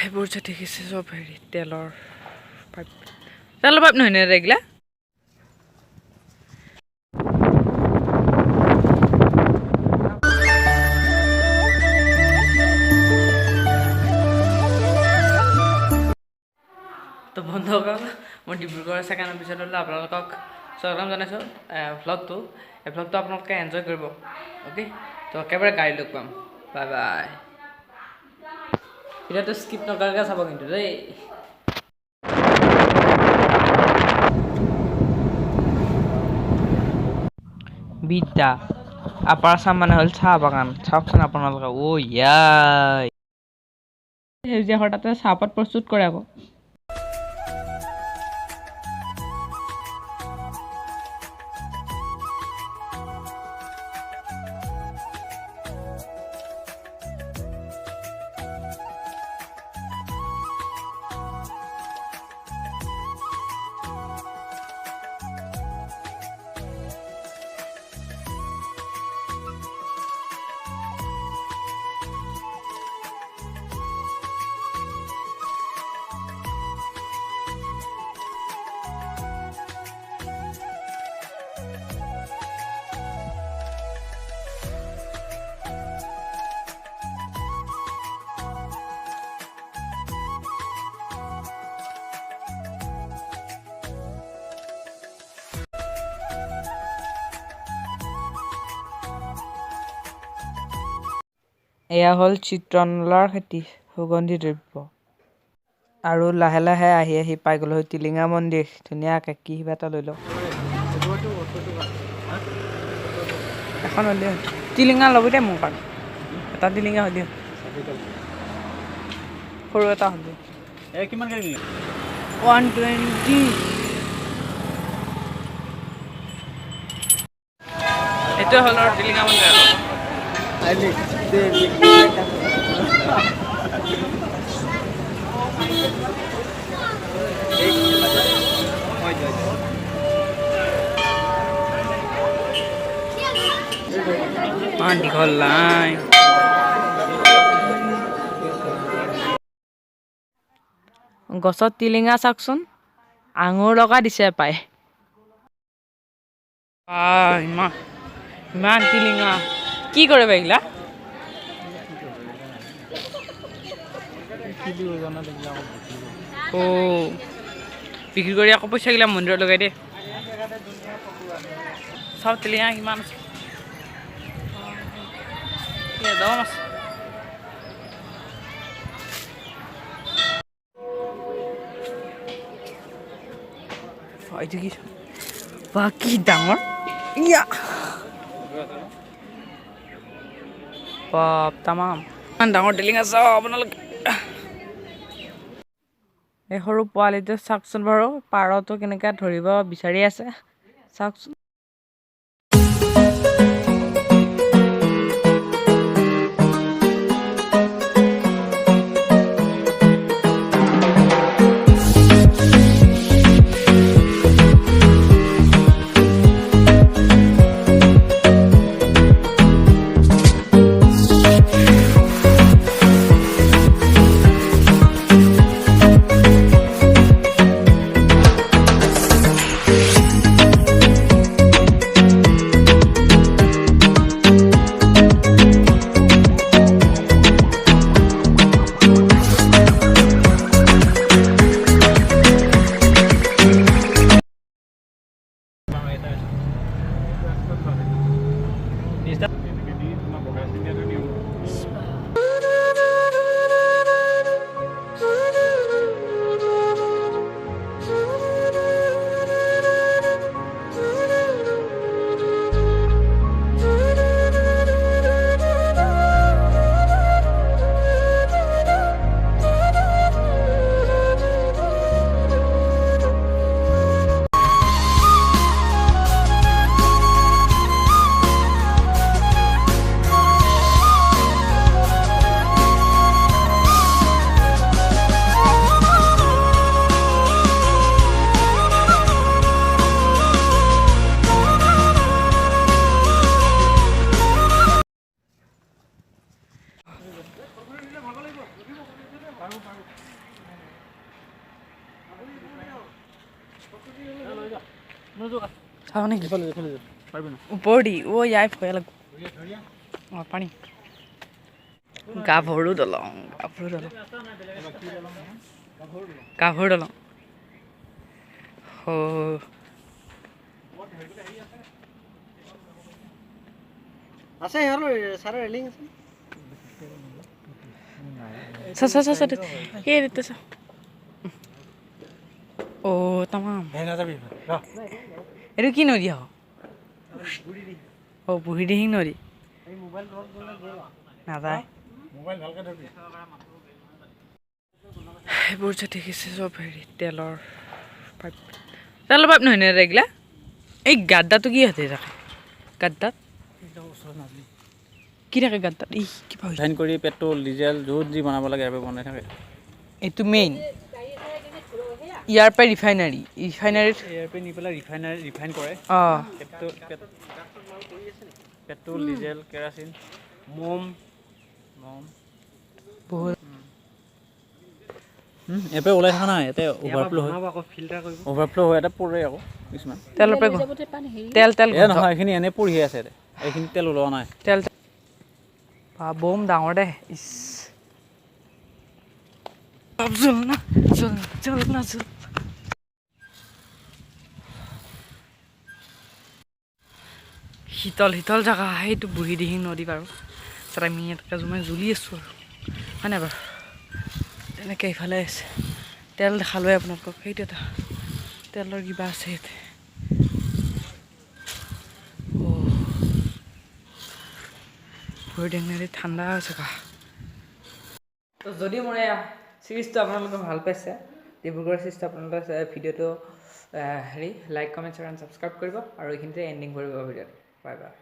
এইবোৰ যে দেখিছে চব হেৰি তেলৰ পাইপ নহয় নে এইগিলা তো বন্ধুসকল মই ডিব্ৰুগড় ছেকেণ্ড এপিছ'ডলৈ আপোনালোকক স্বাগতম জনাইছোঁ ভ্লগটো এই ভ্লগটো আপোনালোকে এনজয় কৰিব অ'কে তো একেবাৰে গাড়ী লগ পাম বাই বাই এতিয়াতো স্কিপ নকৰাকৈ চাব কিন্তু দেই বিদ্যা আপাৰ আছাম মানে হ'ল চাহ বাগান চাওকচোন আপোনালোকে ইয়াই সেউজীয়া ঘৰ তাতে চাহপাত প্ৰস্তুত কৰে আকৌ এয়া হ'ল চিত্ৰনলাৰ খেতি সুগন্ধি দ্ৰব্য আৰু লাহে লাহে আহি আহি পাই গ'লো টিলিঙা মন্দিৰ ধুনীয়াকৈ কি কিবা এটা লৈ লওঁ এখন হ'লে টিলিঙা ল'বি দে মোৰ কাৰণে এটা টিলিঙা হ'লে সৰু এটা হ'লে কিমান 120 এইটোৱে হ'ল আৰু টিলিঙা মন্দিৰ দীঘল লাইন গছত টিলিঙা চাওকচোন আঙুৰ লগা দিছে পাই ইমান টিলিঙা কি কৰে এইগিলা বিক্ৰী কৰি আকৌ পইচাগিলা মন্দিৰত লগাই দিয়ে চব টিলিঙা কিমান আছে দম আছে এইটো কি বা কি ডাঙৰ ইয়া বাপ তামাম ইমান ডাঙৰ টিলিঙা চাওঁ আপোনালোকে এই সৰু পোৱালিটো চাওকচোন বাৰু পাৰটো কেনেকৈ ধৰিব বিচাৰি আছে চাওকচোন চাওঁ নেকি ওপৰদি ইয়াই ভয় লাগিব অঁ পানী গাভৰু দলং গাভৰু দলং আছে সারা রেলিং আছে তামাম এইটো কি নদী আহ বুঢ়ী দিহিং নদী নাযায় এইবোৰ যে দেখিছে চব হেৰি তেলৰ পাইপ নহয় নে এইগিলা এই গাদ্দাটো কি হাতে থাকে গাদ্দাত কি থাকে গাদ্দাত কিবা ৰিফাইন কৰি পেট্ৰল ডিজেল য'ত যি বনাব লাগে ইয়াৰ পৰা বনাই থাকে এইটো মেইন ইয়াৰ পৰা ৰিফাইনাৰীত ইয়াৰ পৰা নি পেলাই ৰিফাইন কৰে অঁ পেট্ৰল ডিজেল কেৰাচিন মম বহুত ইয়াৰ পৰা ওলাই থকা নাই ইয়াতে অভাৰফ্ল' হয় অভাৰফ্ল' হয় ইয়াতে পৰে আকৌ কিছুমান তেলৰ পৰা তেল নহয় এইখিনি এনেই পৰি আছে ইয়াতে এইখিনি তেল ওলোৱা নাই তেল বম ডাঙৰ দে ইছ শীতল জেগা সেইটো বুঢ়ী দিহিং নদী বাৰু তাত আমি ইয়াতকৈ জমাই জ্বলি আছোঁ আৰু হয় নাই বাৰু তেনেকৈ ইফালে আছে তেল দেখালোৱে আপোনালোকক সেইটো এটা তেলৰ কিবা আছে ইয়াতে ভৰি ডিঙি ঠাণ্ডা জেগা তো যদি মোৰ এয়া চিৰিজটো আপোনালোকে ভাল পাইছে ডিব্ৰুগড় চিৰিজটো আপোনালোকে ভিডিঅ'টো হেৰি like comment share and subscribe কৰিব আৰু এইখিনিতে এণ্ডিং কৰিব ভিডিঅ'টো বাই বাই